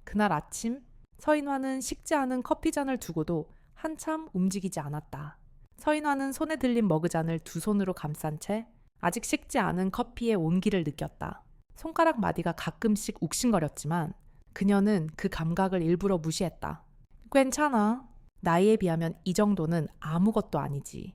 그날 아침 서인화는 식지 않은 커피잔을 두고도 한참 움직이지 않았다. 서인화는 손에 들린 머그잔을 두 손으로 감싼 채 아직 식지 않은 커피의 온기를 느꼈다. 손가락 마디가 가끔씩 욱신거렸지만 그녀는 그 감각을 일부러 무시했다. 괜찮아. 나이에 비하면 이 정도는 아무것도 아니지.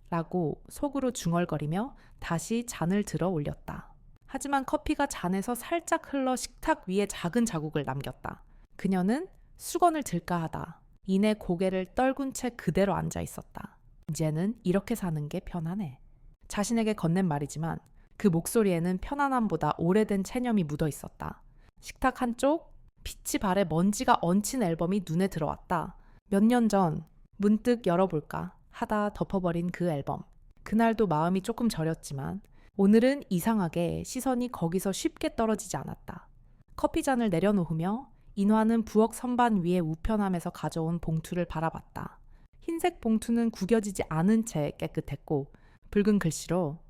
라고 속으로 중얼거리며 다시 잔을 들어 올렸다. 하지만 커피가 잔에서 살짝 흘러 식탁 위에 작은 자국을 남겼다. 그녀는 수건을 들까 하다 이내 고개를 떨군 채 그대로 앉아 있었다. 이제는 이렇게 사는 게 편하네. 자신에게 건넨 말이지만 그 목소리에는 편안함보다 오래된 체념이 묻어 있었다. 식탁 한쪽 빛이 발에 먼지가 얹힌 앨범이 눈에 들어왔다. 몇 년 전 문득 열어볼까 하다 덮어버린 그 앨범. 그날도 마음이 조금 저렸지만 오늘은 이상하게 시선이 거기서 쉽게 떨어지지 않았다. 커피잔을 내려놓으며 인화는 부엌 선반 위에 우편함에서 가져온 봉투를 바라봤다. 흰색 봉투는 구겨지지 않은 채 깨끗했고 붉은 글씨로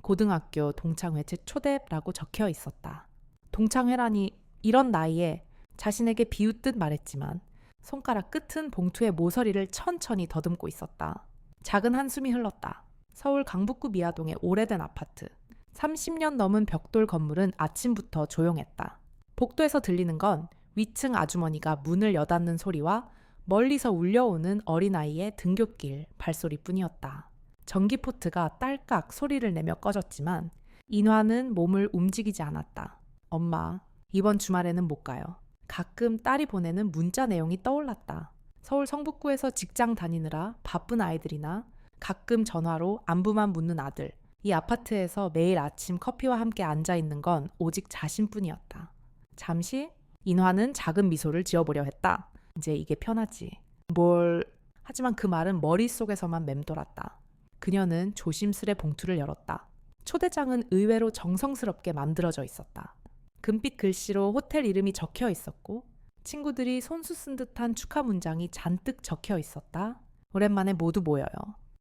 고등학교 동창회 초대라고 적혀 있었다. 동창회라니 이런 나이에 자신에게 비웃듯 말했지만 손가락 끝은 봉투의 모서리를 천천히 더듬고 있었다. 작은 한숨이 흘렀다. 서울 강북구 미아동의 오래된 아파트. 30년 넘은 벽돌 건물은 아침부터 조용했다. 복도에서 들리는 건 위층 아주머니가 문을 여닫는 소리와 멀리서 울려오는 어린아이의 등굣길 발소리뿐이었다. 전기포트가 딸깍 소리를 내며 꺼졌지만 인화는 몸을 움직이지 않았다. 엄마, 이번 주말에는 못 가요. 가끔 딸이 보내는 문자 내용이 떠올랐다. 서울 성북구에서 직장 다니느라 바쁜 아이들이나 가끔 전화로 안부만 묻는 아들. 이 아파트에서 매일 아침 커피와 함께 앉아 있는 건 오직 자신뿐이었다. 잠시 인화는 작은 미소를 지어보려 했다. 이제 이게 편하지. 하지만 그 말은 머릿속에서만 맴돌았다. 그녀는 조심스레 봉투를 열었다. 초대장은 의외로 정성스럽게 만들어져 있었다. 금빛 글씨로 호텔 이름이 적혀 있었고 친구들이 손수 쓴 듯한 축하 문장이 잔뜩 적혀 있었다. 오랜만에 모두 모여요.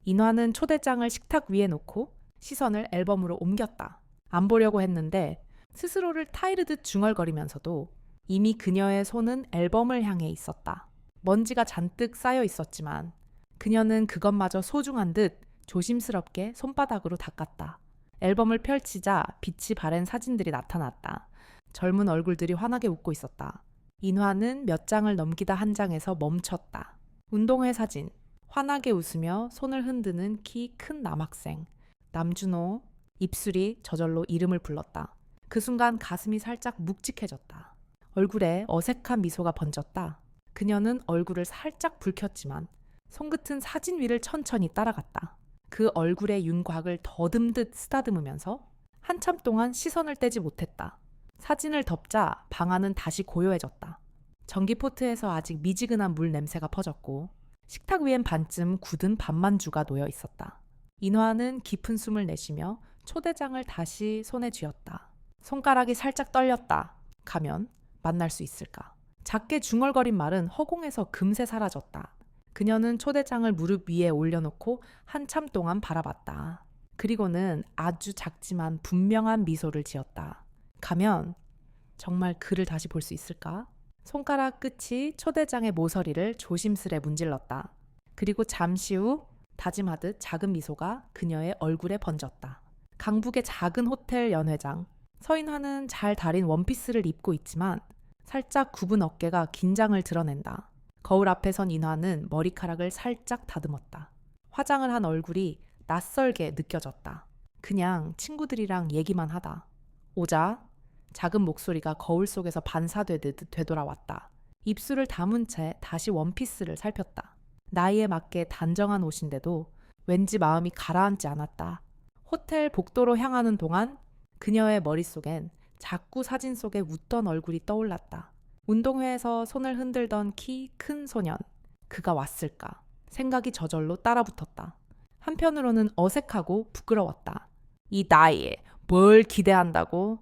인화는 초대장을 식탁 위에 놓고 시선을 앨범으로 옮겼다. 안 보려고 했는데 스스로를 타이르듯 중얼거리면서도 이미 그녀의 손은 앨범을 향해 있었다. 먼지가 잔뜩 쌓여 있었지만 그녀는 그것마저 소중한 듯 조심스럽게 손바닥으로 닦았다. 앨범을 펼치자 빛이 바랜 사진들이 나타났다. 젊은 얼굴들이 환하게 웃고 있었다. 인화는 몇 장을 넘기다 한 장에서 멈췄다. 운동회 사진. 환하게 웃으며 손을 흔드는 키 큰 남학생. 남준호. 입술이 저절로 이름을 불렀다. 그 순간 가슴이 살짝 묵직해졌다. 얼굴에 어색한 미소가 번졌다. 그녀는 얼굴을 살짝 붉혔지만 손끝은 사진 위를 천천히 따라갔다. 그 얼굴의 윤곽을 더듬듯 쓰다듬으면서 한참 동안 시선을 떼지 못했다. 사진을 덮자 방 안은 다시 고요해졌다. 전기포트에서 아직 미지근한 물 냄새가 퍼졌고 식탁 위엔 반쯤 굳은 밥만주가 놓여 있었다. 인화는 깊은 숨을 내쉬며 초대장을 다시 손에 쥐었다. 손가락이 살짝 떨렸다. 가면 만날 수 있을까? 작게 중얼거린 말은 허공에서 금세 사라졌다. 그녀는 초대장을 무릎 위에 올려놓고 한참 동안 바라봤다. 그리고는 아주 작지만 분명한 미소를 지었다. 가면 정말 그를 다시 볼 수 있을까? 손가락 끝이 초대장의 모서리를 조심스레 문질렀다. 그리고 잠시 후 다짐하듯 작은 미소가 그녀의 얼굴에 번졌다. 강북의 작은 호텔 연회장. 서인화는 잘 다린 원피스를 입고 있지만 살짝 굽은 어깨가 긴장을 드러낸다. 거울 앞에 선 인화는 머리카락을 살짝 다듬었다. 화장을 한 얼굴이 낯설게 느껴졌다. 그냥 친구들이랑 얘기만 하다. 오자 작은 목소리가 거울 속에서 반사되듯 되돌아왔다. 입술을 다문 채 다시 원피스를 살폈다. 나이에 맞게 단정한 옷인데도 왠지 마음이 가라앉지 않았다. 호텔 복도로 향하는 동안 그녀의 머릿속엔 자꾸 사진 속에 웃던 얼굴이 떠올랐다. 운동회에서 손을 흔들던 키 큰 소년. 그가 왔을까? 생각이 저절로 따라붙었다. 한편으로는 어색하고 부끄러웠다. 이 나이에 뭘 기대한다고?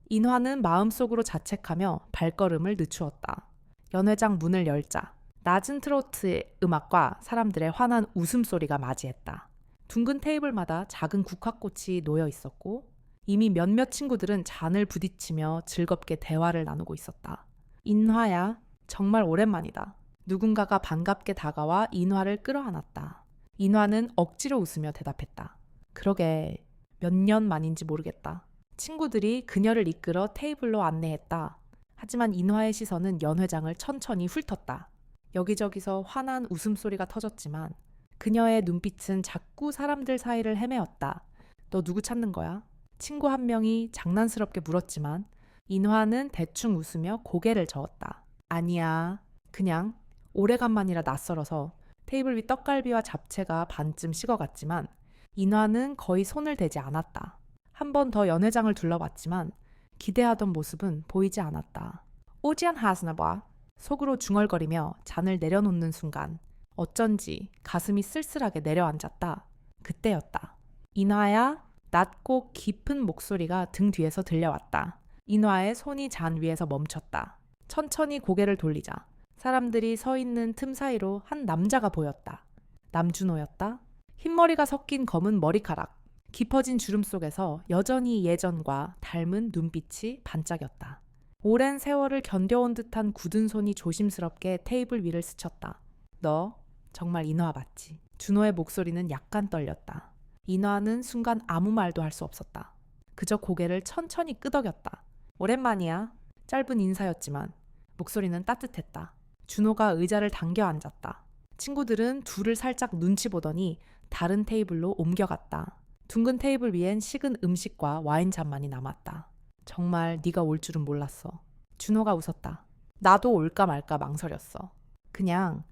인화는 마음속으로 자책하며 발걸음을 늦추었다. 연회장 문을 열자 낮은 트로트 음악과 사람들의 환한 웃음소리가 맞이했다. 둥근 테이블마다 작은 국화꽃이 놓여 있었고 이미 몇몇 친구들은 잔을 부딪히며 즐겁게 대화를 나누고 있었다. 인화야, 정말 오랜만이다. 누군가가 반갑게 다가와 인화를 끌어안았다. 인화는 억지로 웃으며 대답했다. 그러게, 몇 년 만인지 모르겠다. 친구들이 그녀를 이끌어 테이블로 안내했다. 하지만 인화의 시선은 연 회장을 천천히 훑었다. 여기저기서 환한 웃음소리가 터졌지만 그녀의 눈빛은 자꾸 사람들 사이를 헤매었다. 너 누구 찾는 거야? 친구 한 명이 장난스럽게 물었지만 인화는 대충 웃으며 고개를 저었다. 아니야. 그냥 오래간만이라 낯설어서. 테이블 위 떡갈비와 잡채가 반쯤 식어갔지만 인화는 거의 손을 대지 않았다. 한 번 더 연회장을 둘러봤지만 기대하던 모습은 보이지 않았다. 오지안 하스나 봐. 속으로 중얼거리며 잔을 내려놓는 순간 어쩐지 가슴이 쓸쓸하게 내려앉았다. 그때였다. 인화야? 낮고 깊은 목소리가 등 뒤에서 들려왔다. 인화의 손이 잔 위에서 멈췄다. 천천히 고개를 돌리자 사람들이 서 있는 틈 사이로 한 남자가 보였다. 남준호였다. 흰머리가 섞인 검은 머리카락, 깊어진 주름 속에서 여전히 예전과 닮은 눈빛이 반짝였다. 오랜 세월을 견뎌온 듯한 굳은 손이 조심스럽게 테이블 위를 스쳤다. 너 정말 인화 맞지? 준호의 목소리는 약간 떨렸다. 인화는 순간 아무 말도 할 수 없었다. 그저 고개를 천천히 끄덕였다. 오랜만이야. 짧은 인사였지만 목소리는 따뜻했다. 준호가 의자를 당겨 앉았다. 친구들은 둘을 살짝 눈치 보더니 다른 테이블로 옮겨갔다. 둥근 테이블 위엔 식은 음식과 와인잔만이 남았다. 정말 네가 올 줄은 몰랐어. 준호가 웃었다. 나도 올까 말까 망설였어. 그냥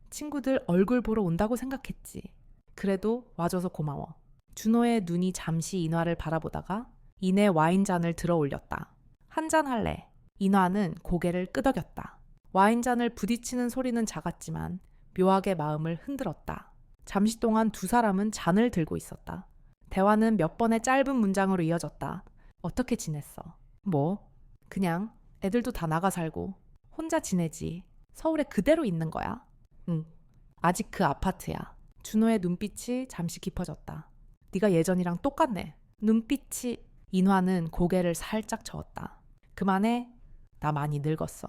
친구들 얼굴 보러 온다고 생각했지. 그래도 와줘서 고마워. 준호의 눈이 잠시 인화를 바라보다가 이내 와인잔을 들어 올렸다. 한잔 할래. 인화는 고개를 끄덕였다. 와인잔을 부딪히는 소리는 작았지만 묘하게 마음을 흔들었다. 잠시 동안 두 사람은 잔을 들고 있었다. 대화는 몇 번의 짧은 문장으로 이어졌다. 어떻게 지냈어? 뭐? 그냥 애들도 다 나가 살고 혼자 지내지. 서울에 그대로 있는 거야? 응. 아직 그 아파트야. 준호의 눈빛이 잠시 깊어졌다. 네가 예전이랑 똑같네. 눈빛이... 인화는 고개를 살짝 저었다. 그만해. 나 많이 늙었어.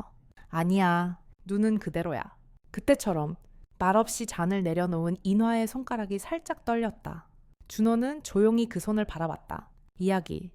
아니야. 눈은 그대로야. 그때처럼 말없이 잔을 내려놓은 인화의 손가락이 살짝 떨렸다. 준호는 조용히 그 손을 바라봤다. 이야기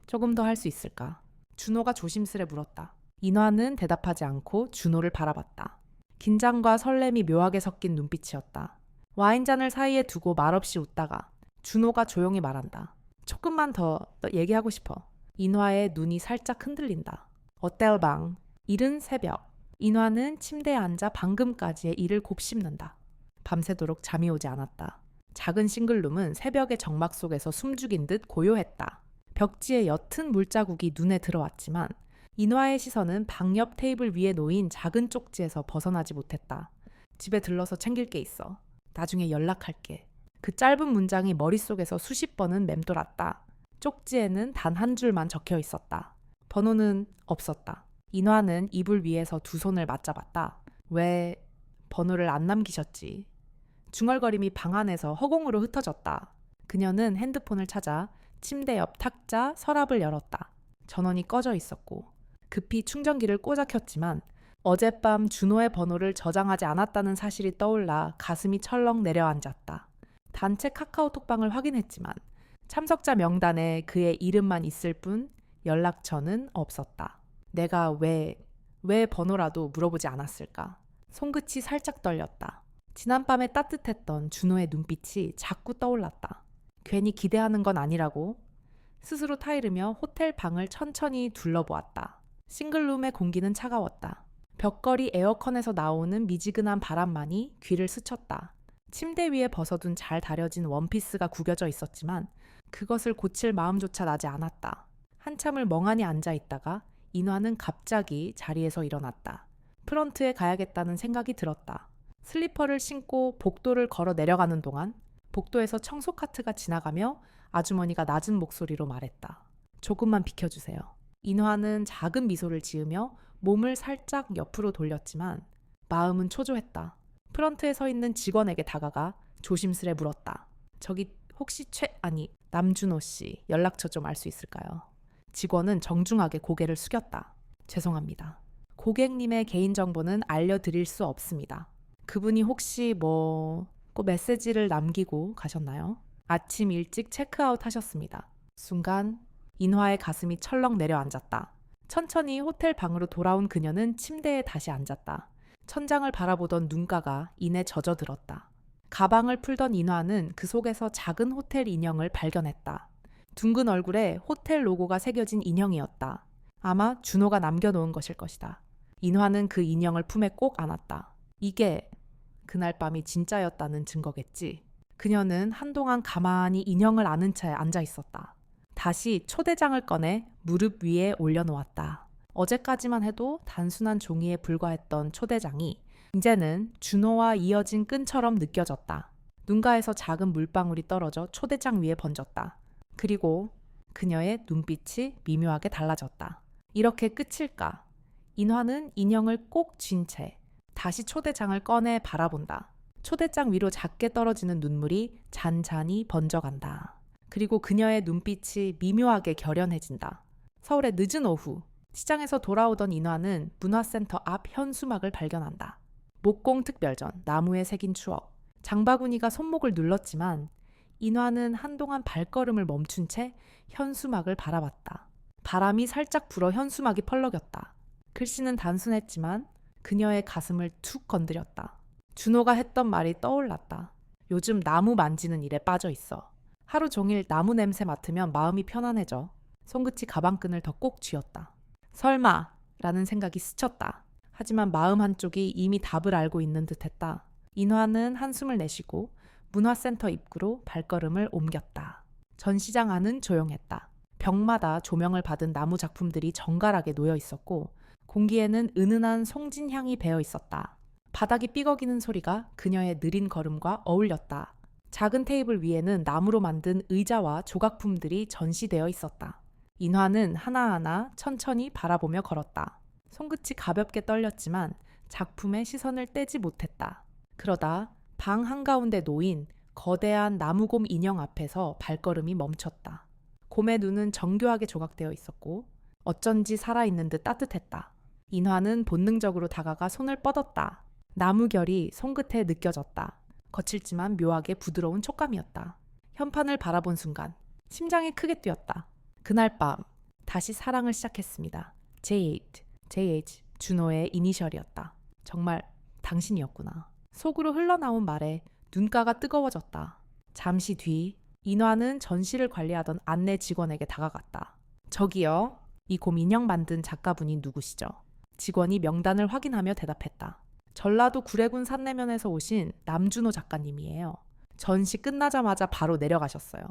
조금 더 할 수 있을까? 준호가 조심스레 물었다. 인화는 대답하지 않고 준호를 바라봤다. 긴장과 설렘이 묘하게 섞인 눈빛이었다. 와인잔을 사이에 두고 말없이 웃다가 준호가 조용히 말한다. 조금만 더 얘기하고 싶어. 인화의 눈이 살짝 흔들린다. 어텔방. 이른 새벽. 인화는 침대에 앉아 방금까지의 일을 곱씹는다. 밤새도록 잠이 오지 않았다. 작은 싱글룸은 새벽의 정막 속에서 숨죽인 듯 고요했다. 벽지에 옅은 물자국이 눈에 들어왔지만 인화의 시선은 방 옆 테이블 위에 놓인 작은 쪽지에서 벗어나지 못했다. 집에 들러서 챙길 게 있어. 나중에 연락할게. 그 짧은 문장이 머릿속에서 수십 번은 맴돌았다. 쪽지에는 단 한 줄만 적혀 있었다. 번호는 없었다. 인화는 이불 위에서 두 손을 맞잡았다. 왜 번호를 안 남기셨지? 중얼거림이 방 안에서 허공으로 흩어졌다. 그녀는 핸드폰을 찾아 침대 옆 탁자 서랍을 열었다. 전원이 꺼져 있었고 급히 충전기를 꽂아 켰지만 어젯밤 준호의 번호를 저장하지 않았다는 사실이 떠올라 가슴이 철렁 내려앉았다. 단체 카카오톡방을 확인했지만 참석자 명단에 그의 이름만 있을 뿐 연락처는 없었다. 내가 왜 번호라도 물어보지 않았을까? 손끝이 살짝 떨렸다. 지난밤에 따뜻했던 준호의 눈빛이 자꾸 떠올랐다. 괜히 기대하는 건 아니라고 스스로 타이르며 호텔 방을 천천히 둘러보았다. 싱글룸의 공기는 차가웠다. 벽걸이 에어컨에서 나오는 미지근한 바람만이 귀를 스쳤다. 침대 위에 벗어둔 잘 다려진 원피스가 구겨져 있었지만 그것을 고칠 마음조차 나지 않았다. 한참을 멍하니 앉아 있다가 인화는 갑자기 자리에서 일어났다. 프런트에 가야겠다는 생각이 들었다. 슬리퍼를 신고 복도를 걸어 내려가는 동안 복도에서 청소 카트가 지나가며 아주머니가 낮은 목소리로 말했다. 조금만 비켜주세요. 인화는 작은 미소를 지으며 몸을 살짝 옆으로 돌렸지만 마음은 초조했다. 프런트에 서 있는 직원에게 다가가 조심스레 물었다. 저기 혹시 남준호 씨 연락처 좀 알 수 있을까요? 직원은 정중하게 고개를 숙였다. 죄송합니다. 고객님의 개인정보는 알려드릴 수 없습니다. 그분이 혹시 꼭 메시지를 남기고 가셨나요? 아침 일찍 체크아웃 하셨습니다. 순간 인화의 가슴이 철렁 내려앉았다. 천천히 호텔 방으로 돌아온 그녀는 침대에 다시 앉았다. 천장을 바라보던 눈가가 이내 젖어들었다. 가방을 풀던 인화는 그 속에서 작은 호텔 인형을 발견했다. 둥근 얼굴에 호텔 로고가 새겨진 인형이었다. 아마 준호가 남겨놓은 것일 것이다. 인화는 그 인형을 품에 꼭 안았다. 이게 그날 밤이 진짜였다는 증거겠지. 그녀는 한동안 가만히 인형을 안은 채 앉아 있었다. 다시 초대장을 꺼내 무릎 위에 올려놓았다. 어제까지만 해도 단순한 종이에 불과했던 초대장이 이제는 준호와 이어진 끈처럼 느껴졌다. 눈가에서 작은 물방울이 떨어져 초대장 위에 번졌다. 그리고 그녀의 눈빛이 미묘하게 달라졌다. 이렇게 끝일까? 인화는 인형을 꼭 쥔 채 다시 초대장을 꺼내 바라본다. 초대장 위로 작게 떨어지는 눈물이 잔잔히 번져간다. 그리고 그녀의 눈빛이 미묘하게 결연해진다. 서울의 늦은 오후, 시장에서 돌아오던 인화는 문화센터 앞 현수막을 발견한다. 목공 특별전, 나무에 새긴 추억. 장바구니가 손목을 눌렀지만 인화는 한동안 발걸음을 멈춘 채 현수막을 바라봤다. 바람이 살짝 불어 현수막이 펄럭였다. 글씨는 단순했지만 그녀의 가슴을 툭 건드렸다. 준호가 했던 말이 떠올랐다. 요즘 나무 만지는 일에 빠져 있어. 하루 종일 나무 냄새 맡으면 마음이 편안해져. 손끝이 가방끈을 더 꼭 쥐었다. 설마 라는 생각이 스쳤다. 하지만 마음 한쪽이 이미 답을 알고 있는 듯했다. 인화는 한숨을 내쉬고 문화센터 입구로 발걸음을 옮겼다. 전시장 안은 조용했다. 벽마다 조명을 받은 나무 작품들이 정갈하게 놓여 있었고 공기에는 은은한 송진향이 배어 있었다. 바닥이 삐걱이는 소리가 그녀의 느린 걸음과 어울렸다. 작은 테이블 위에는 나무로 만든 의자와 조각품들이 전시되어 있었다. 인화는 하나하나 천천히 바라보며 걸었다. 손끝이 가볍게 떨렸지만 작품에 시선을 떼지 못했다. 그러다 방 한가운데 놓인 거대한 나무곰 인형 앞에서 발걸음이 멈췄다. 곰의 눈은 정교하게 조각되어 있었고 어쩐지 살아있는 듯 따뜻했다. 인화는 본능적으로 다가가 손을 뻗었다. 나무결이 손끝에 느껴졌다. 거칠지만 묘하게 부드러운 촉감이었다. 현판을 바라본 순간 심장이 크게 뛰었다. 그날 밤 다시 사랑을 시작했습니다. JH 준호의 이니셜이었다. 정말 당신이었구나. 속으로 흘러나온 말에 눈가가 뜨거워졌다. 잠시 뒤 인화는 전시를 관리하던 안내 직원에게 다가갔다. 저기요, 이 곰 인형 만든 작가분이 누구시죠? 직원이 명단을 확인하며 대답했다. 전라도 구례군 산내면에서 오신 남준호 작가님이에요. 전시 끝나자마자 바로 내려가셨어요.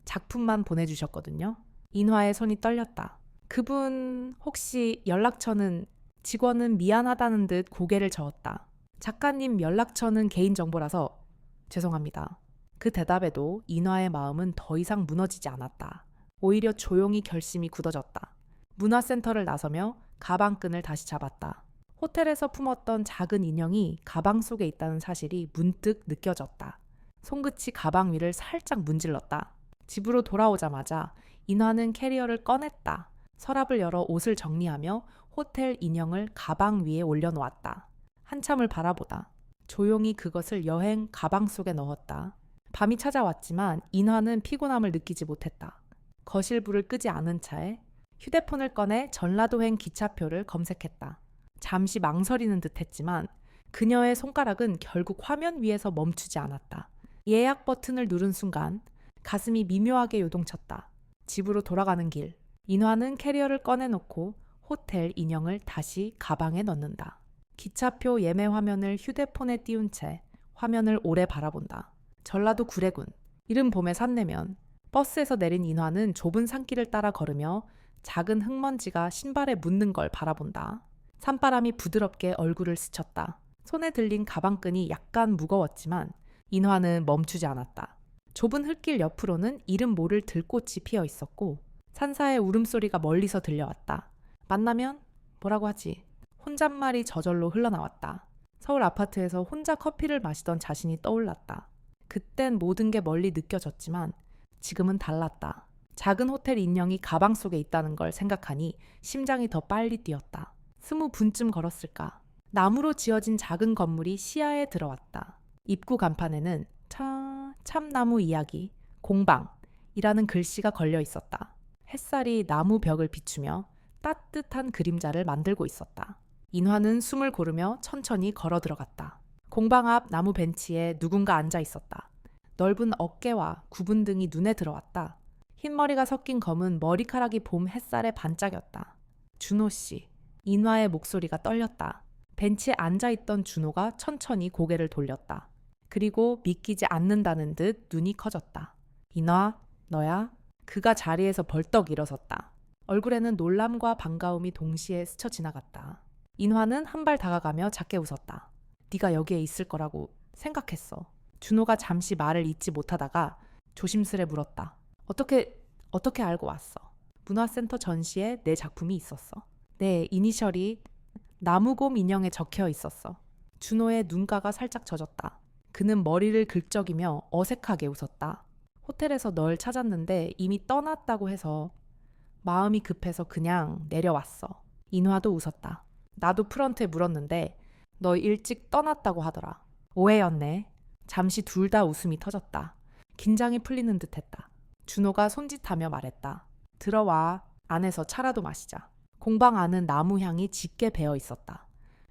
작품만 보내주셨거든요. 인화의 손이 떨렸다. 그분 혹시 연락처는? 직원은 미안하다는 듯 고개를 저었다. 작가님 연락처는 개인정보라서 죄송합니다. 그 대답에도 인화의 마음은 더 이상 무너지지 않았다. 오히려 조용히 결심이 굳어졌다. 문화센터를 나서며 가방끈을 다시 잡았다. 호텔에서 품었던 작은 인형이 가방 속에 있다는 사실이 문득 느껴졌다. 손끝이 가방 위를 살짝 문질렀다. 집으로 돌아오자마자 인화는 캐리어를 꺼냈다. 서랍을 열어 옷을 정리하며 호텔 인형을 가방 위에 올려놓았다. 한참을 바라보다 조용히 그것을 여행 가방 속에 넣었다. 밤이 찾아왔지만 인화는 피곤함을 느끼지 못했다. 거실불을 끄지 않은 차에 휴대폰을 꺼내 전라도행 기차표를 검색했다. 잠시 망설이는 듯했지만 그녀의 손가락은 결국 화면 위에서 멈추지 않았다. 예약 버튼을 누른 순간 가슴이 미묘하게 요동쳤다. 집으로 돌아가는 길, 인화는 캐리어를 꺼내놓고 호텔 인형을 다시 가방에 넣는다. 기차표 예매 화면을 휴대폰에 띄운 채 화면을 오래 바라본다. 전라도 구례군, 이른 봄의 산내면. 버스에서 내린 인화는 좁은 산길을 따라 걸으며 작은 흙먼지가 신발에 묻는 걸 바라본다. 산바람이 부드럽게 얼굴을 스쳤다. 손에 들린 가방끈이 약간 무거웠지만 인화는 멈추지 않았다. 좁은 흙길 옆으로는 이름 모를 들꽃이 피어 있었고 산사의 울음소리가 멀리서 들려왔다. 만나면 뭐라고 하지? 혼잣말이 저절로 흘러나왔다. 서울 아파트에서 혼자 커피를 마시던 자신이 떠올랐다. 그땐 모든 게 멀리 느껴졌지만 지금은 달랐다. 작은 호텔 인형이 가방 속에 있다는 걸 생각하니 심장이 더 빨리 뛰었다. 20분쯤 걸었을까. 나무로 지어진 작은 건물이 시야에 들어왔다. 입구 간판에는 참나무 이야기, 공방이라는 글씨가 걸려 있었다. 햇살이 나무 벽을 비추며 따뜻한 그림자를 만들고 있었다. 인화는 숨을 고르며 천천히 걸어 들어갔다. 공방 앞 나무 벤치에 누군가 앉아 있었다. 넓은 어깨와 굽은 등이 눈에 들어왔다. 흰머리가 섞인 검은 머리카락이 봄 햇살에 반짝였다. 준호 씨. 인화의 목소리가 떨렸다. 벤치에 앉아있던 준호가 천천히 고개를 돌렸다. 그리고 믿기지 않는다는 듯 눈이 커졌다. 인화, 너야? 그가 자리에서 벌떡 일어섰다. 얼굴에는 놀람과 반가움이 동시에 스쳐 지나갔다. 인화는 한 발 다가가며 작게 웃었다. 네가 여기에 있을 거라고 생각했어. 준호가 잠시 말을 잇지 못하다가 조심스레 물었다. 어떻게 알고 왔어? 문화센터 전시에 내 작품이 있었어. 내 이니셜이 나무곰 인형에 적혀 있었어. 준호의 눈가가 살짝 젖었다. 그는 머리를 긁적이며 어색하게 웃었다. 호텔에서 널 찾았는데 이미 떠났다고 해서 마음이 급해서 그냥 내려왔어. 인화도 웃었다. 나도 프런트에 물었는데 너 일찍 떠났다고 하더라. 오해였네. 잠시 둘 다 웃음이 터졌다. 긴장이 풀리는 듯했다. 준호가 손짓하며 말했다. 들어와. 안에서 차라도 마시자. 공방 안은 나무 향이 짙게 배어 있었다.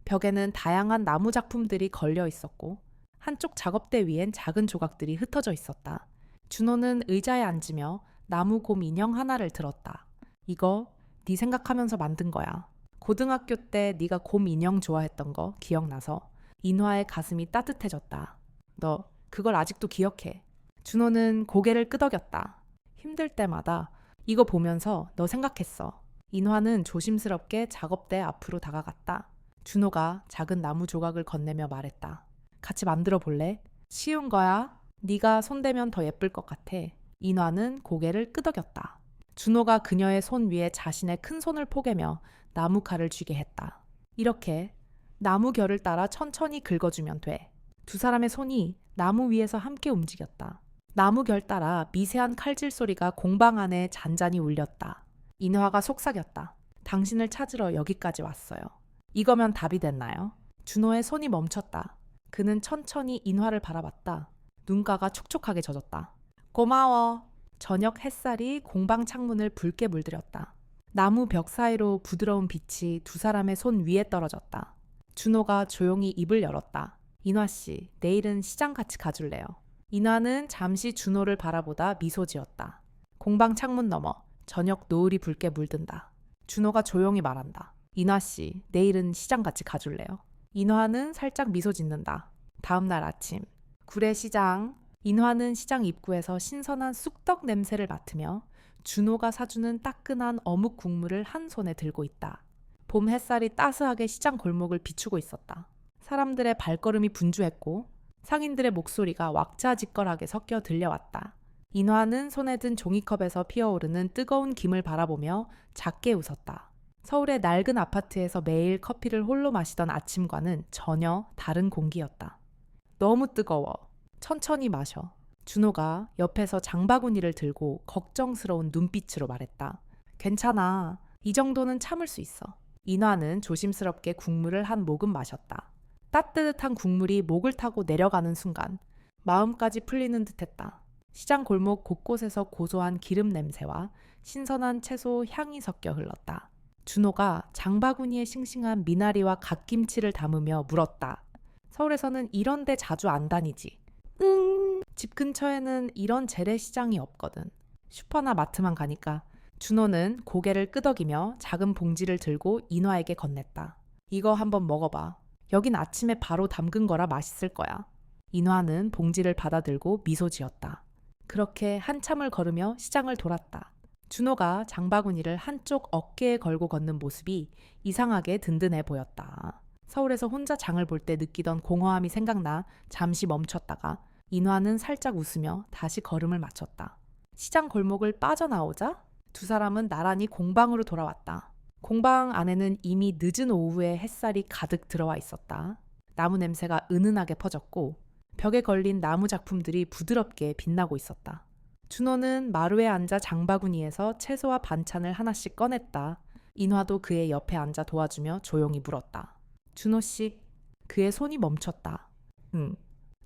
벽에는 다양한 나무 작품들이 걸려 있었고 한쪽 작업대 위엔 작은 조각들이 흩어져 있었다. 준호는 의자에 앉으며 나무곰 인형 하나를 들었다. 이거 네 생각하면서 만든 거야. 고등학교 때 네가 곰 인형 좋아했던 거 기억나서 인화의 가슴이 따뜻해졌다. 너 그걸 아직도 기억해. 준호는 고개를 끄덕였다. 힘들 때마다 이거 보면서 너 생각했어. 인화는 조심스럽게 작업대 앞으로 다가갔다. 준호가 작은 나무 조각을 건네며 말했다. 같이 만들어 볼래? 쉬운 거야. 네가 손대면 더 예쁠 것 같아. 인화는 고개를 끄덕였다. 준호가 그녀의 손 위에 자신의 큰 손을 포개며 나무 칼을 쥐게 했다. 이렇게 나무 결을 따라 천천히 긁어주면 돼. 두 사람의 손이 나무 위에서 함께 움직였다. 나무 결 따라 미세한 칼질 소리가 공방 안에 잔잔히 울렸다. 인화가 속삭였다. 당신을 찾으러 여기까지 왔어요. 이거면 답이 됐나요? 준호의 손이 멈췄다. 그는 천천히 인화를 바라봤다. 눈가가 촉촉하게 젖었다. 고마워. 저녁 햇살이 공방 창문을 붉게 물들였다. 나무 벽 사이로 부드러운 빛이 두 사람의 손 위에 떨어졌다. 준호가 조용히 입을 열었다. 인화씨, 내일은 시장 같이 가줄래요? 인화는 잠시 준호를 바라보다 미소 지었다. 공방 창문 너머 저녁 노을이 붉게 물든다. 준호가 조용히 말한다. 인화씨, 내일은 시장 같이 가줄래요? 인화는 살짝 미소 짓는다. 다음 날 아침 구례시장. 인화는 시장 입구에서 신선한 쑥떡 냄새를 맡으며 준호가 사주는 따끈한 어묵 국물을 한 손에 들고 있다. 봄 햇살이 따스하게 시장 골목을 비추고 있었다. 사람들의 발걸음이 분주했고 상인들의 목소리가 왁자지껄하게 섞여 들려왔다. 인화는 손에 든 종이컵에서 피어오르는 뜨거운 김을 바라보며 작게 웃었다. 서울의 낡은 아파트에서 매일 커피를 홀로 마시던 아침과는 전혀 다른 공기였다. 너무 뜨거워. 천천히 마셔. 준호가 옆에서 장바구니를 들고 걱정스러운 눈빛으로 말했다. 괜찮아. 이 정도는 참을 수 있어. 인화는 조심스럽게 국물을 한 모금 마셨다. 따뜻한 국물이 목을 타고 내려가는 순간 마음까지 풀리는 듯했다. 시장 골목 곳곳에서 고소한 기름 냄새와 신선한 채소 향이 섞여 흘렀다. 준호가 장바구니에 싱싱한 미나리와 갓김치를 담으며 물었다. 서울에서는 이런 데 자주 안 다니지? 집 근처에는 이런 재래시장이 없거든. 슈퍼나 마트만 가니까. 준호는 고개를 끄덕이며 작은 봉지를 들고 인화에게 건넸다. 이거 한번 먹어봐. 여긴 아침에 바로 담근 거라 맛있을 거야. 인화는 봉지를 받아들고 미소 지었다. 그렇게 한참을 걸으며 시장을 돌았다. 준호가 장바구니를 한쪽 어깨에 걸고 걷는 모습이 이상하게 든든해 보였다. 서울에서 혼자 장을 볼 때 느끼던 공허함이 생각나 잠시 멈췄다가 인화는 살짝 웃으며 다시 걸음을 맞췄다. 시장 골목을 빠져나오자 두 사람은 나란히 공방으로 돌아왔다. 공방 안에는 이미 늦은 오후에 햇살이 가득 들어와 있었다. 나무 냄새가 은은하게 퍼졌고 벽에 걸린 나무 작품들이 부드럽게 빛나고 있었다. 준호는 마루에 앉아 장바구니에서 채소와 반찬을 하나씩 꺼냈다. 인화도 그의 옆에 앉아 도와주며 조용히 물었다. 준호 씨, 그의 손이 멈췄다. 응.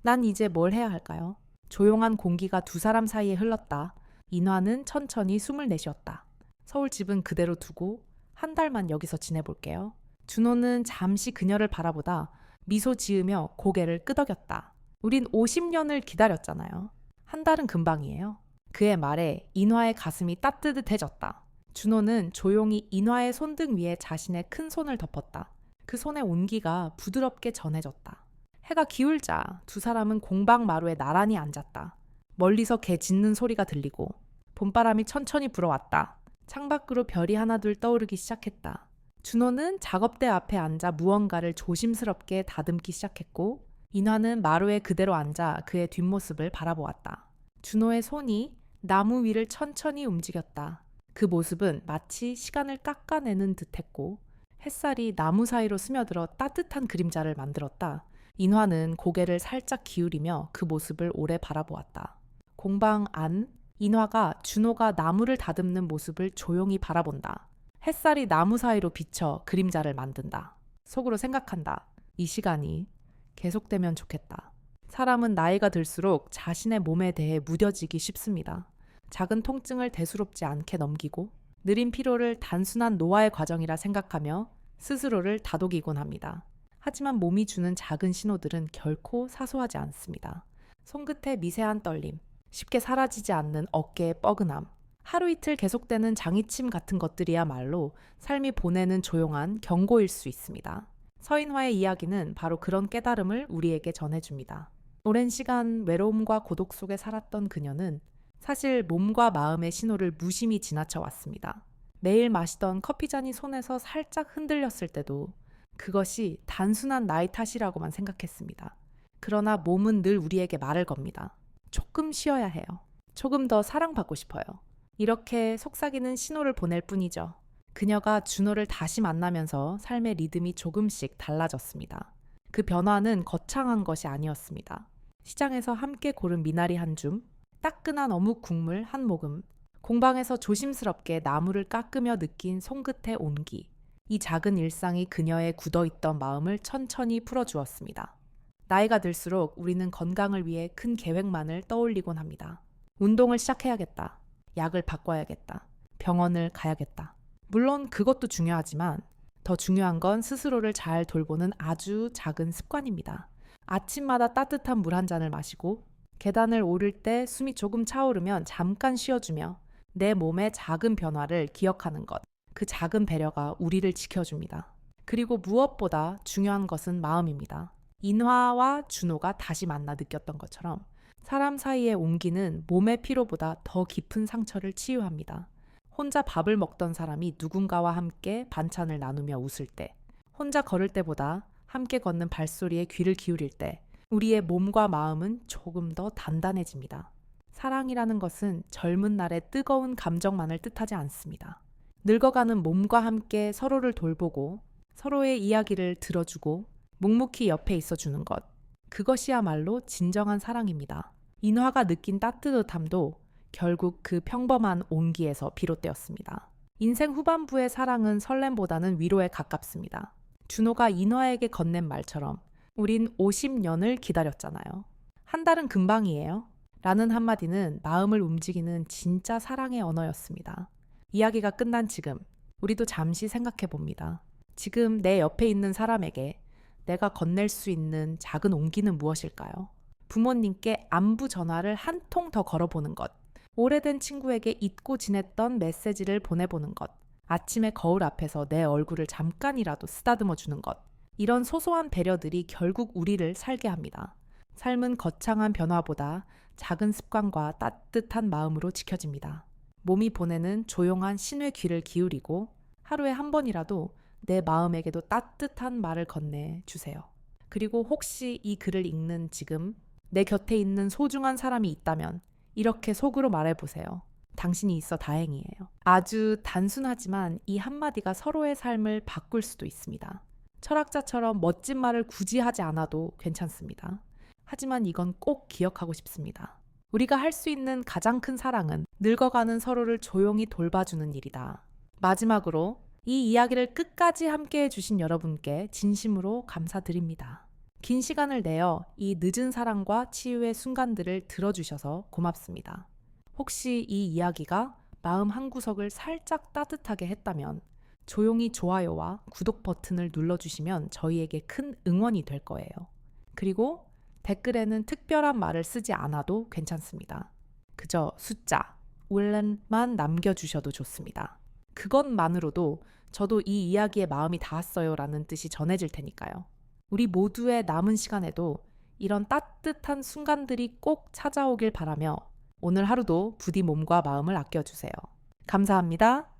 난 이제 뭘 해야 할까요? 조용한 공기가 두 사람 사이에 흘렀다. 인화는 천천히 숨을 내쉬었다. 서울 집은 그대로 두고 한 달만 여기서 지내볼게요. 준호는 잠시 그녀를 바라보다 미소 지으며 고개를 끄덕였다. 우린 50년을 기다렸잖아요. 한 달은 금방이에요. 그의 말에 인화의 가슴이 따뜻해졌다. 준호는 조용히 인화의 손등 위에 자신의 큰 손을 덮었다. 그 손의 온기가 부드럽게 전해졌다. 해가 기울자 두 사람은 공방 마루에 나란히 앉았다. 멀리서 개 짖는 소리가 들리고 봄바람이 천천히 불어왔다. 창밖으로 별이 하나둘 떠오르기 시작했다. 준호는 작업대 앞에 앉아 무언가를 조심스럽게 다듬기 시작했고 인화는 마루에 그대로 앉아 그의 뒷모습을 바라보았다. 준호의 손이 나무 위를 천천히 움직였다. 그 모습은 마치 시간을 깎아내는 듯했고 햇살이 나무 사이로 스며들어 따뜻한 그림자를 만들었다. 인화는 고개를 살짝 기울이며 그 모습을 오래 바라보았다. 공방 안, 인화가 준호가 나무를 다듬는 모습을 조용히 바라본다. 햇살이 나무 사이로 비쳐 그림자를 만든다. 속으로 생각한다. 이 시간이 계속되면 좋겠다. 사람은 나이가 들수록 자신의 몸에 대해 무뎌지기 쉽습니다. 작은 통증을 대수롭지 않게 넘기고 느린 피로를 단순한 노화의 과정이라 생각하며 스스로를 다독이곤 합니다. 하지만 몸이 주는 작은 신호들은 결코 사소하지 않습니다. 손끝의 미세한 떨림, 쉽게 사라지지 않는 어깨의 뻐근함, 하루 이틀 계속되는 장이침 같은 것들이야말로 삶이 보내는 조용한 경고일 수 있습니다. 서인화의 이야기는 바로 그런 깨달음을 우리에게 전해줍니다. 오랜 시간 외로움과 고독 속에 살았던 그녀는 사실 몸과 마음의 신호를 무심히 지나쳐 왔습니다. 매일 마시던 커피잔이 손에서 살짝 흔들렸을 때도 그것이 단순한 나이 탓이라고만 생각했습니다. 그러나 몸은 늘 우리에게 말을 겁니다. 조금 쉬어야 해요. 조금 더 사랑받고 싶어요. 이렇게 속삭이는 신호를 보낼 뿐이죠. 그녀가 준호를 다시 만나면서 삶의 리듬이 조금씩 달라졌습니다. 그 변화는 거창한 것이 아니었습니다. 시장에서 함께 고른 미나리 한 줌, 따끈한 어묵 국물 한 모금, 공방에서 조심스럽게 나무를 깎으며 느낀 손끝의 온기. 이 작은 일상이 그녀의 굳어있던 마음을 천천히 풀어주었습니다. 나이가 들수록 우리는 건강을 위해 큰 계획만을 떠올리곤 합니다. 운동을 시작해야겠다. 약을 바꿔야겠다. 병원을 가야겠다. 물론 그것도 중요하지만 더 중요한 건 스스로를 잘 돌보는 아주 작은 습관입니다. 아침마다 따뜻한 물 한 잔을 마시고 계단을 오를 때 숨이 조금 차오르면 잠깐 쉬어주며 내 몸의 작은 변화를 기억하는 것. 그 작은 배려가 우리를 지켜줍니다. 그리고 무엇보다 중요한 것은 마음입니다. 인화와 준호가 다시 만나 느꼈던 것처럼 사람 사이의 온기는 몸의 피로보다 더 깊은 상처를 치유합니다. 혼자 밥을 먹던 사람이 누군가와 함께 반찬을 나누며 웃을 때, 혼자 걸을 때보다 함께 걷는 발소리에 귀를 기울일 때 우리의 몸과 마음은 조금 더 단단해집니다. 사랑이라는 것은 젊은 날의 뜨거운 감정만을 뜻하지 않습니다. 늙어가는 몸과 함께 서로를 돌보고 서로의 이야기를 들어주고 묵묵히 옆에 있어주는 것. 그것이야말로 진정한 사랑입니다. 인화가 느낀 따뜻함도 결국 그 평범한 온기에서 비롯되었습니다. 인생 후반부의 사랑은 설렘보다는 위로에 가깝습니다. 준호가 인화에게 건넨 말처럼 우린 50년을 기다렸잖아요. 한 달은 금방이에요. 라는 한마디는 마음을 움직이는 진짜 사랑의 언어였습니다. 이야기가 끝난 지금 우리도 잠시 생각해 봅니다. 지금 내 옆에 있는 사람에게 내가 건넬 수 있는 작은 온기는 무엇일까요? 부모님께 안부 전화를 한 통 더 걸어보는 것. 오래된 친구에게 잊고 지냈던 메시지를 보내보는 것. 아침에 거울 앞에서 내 얼굴을 잠깐이라도 쓰다듬어 주는 것. 이런 소소한 배려들이 결국 우리를 살게 합니다. 삶은 거창한 변화보다 작은 습관과 따뜻한 마음으로 지켜집니다. 몸이 보내는 조용한 신의 귀를 기울이고 하루에 한 번이라도 내 마음에게도 따뜻한 말을 건네주세요. 그리고 혹시 이 글을 읽는 지금 내 곁에 있는 소중한 사람이 있다면 이렇게 속으로 말해보세요. 당신이 있어 다행이에요. 아주 단순하지만 이 한마디가 서로의 삶을 바꿀 수도 있습니다. 철학자처럼 멋진 말을 굳이 하지 않아도 괜찮습니다. 하지만 이건 꼭 기억하고 싶습니다. 우리가 할 수 있는 가장 큰 사랑은 늙어가는 서로를 조용히 돌봐주는 일이다. 마지막으로 이 이야기를 끝까지 함께 해주신 여러분께 진심으로 감사드립니다. 긴 시간을 내어 이 늦은 사랑과 치유의 순간들을 들어주셔서 고맙습니다. 혹시 이 이야기가 마음 한구석을 살짝 따뜻하게 했다면 조용히 좋아요와 구독 버튼을 눌러주시면 저희에게 큰 응원이 될 거예요. 그리고 댓글에는 특별한 말을 쓰지 않아도 괜찮습니다. 그저 숫자, 울렌만 남겨주셔도 좋습니다. 그것만으로도 저도 이 이야기에 마음이 닿았어요 라는 뜻이 전해질 테니까요. 우리 모두의 남은 시간에도 이런 따뜻한 순간들이 꼭 찾아오길 바라며 오늘 하루도 부디 몸과 마음을 아껴주세요. 감사합니다.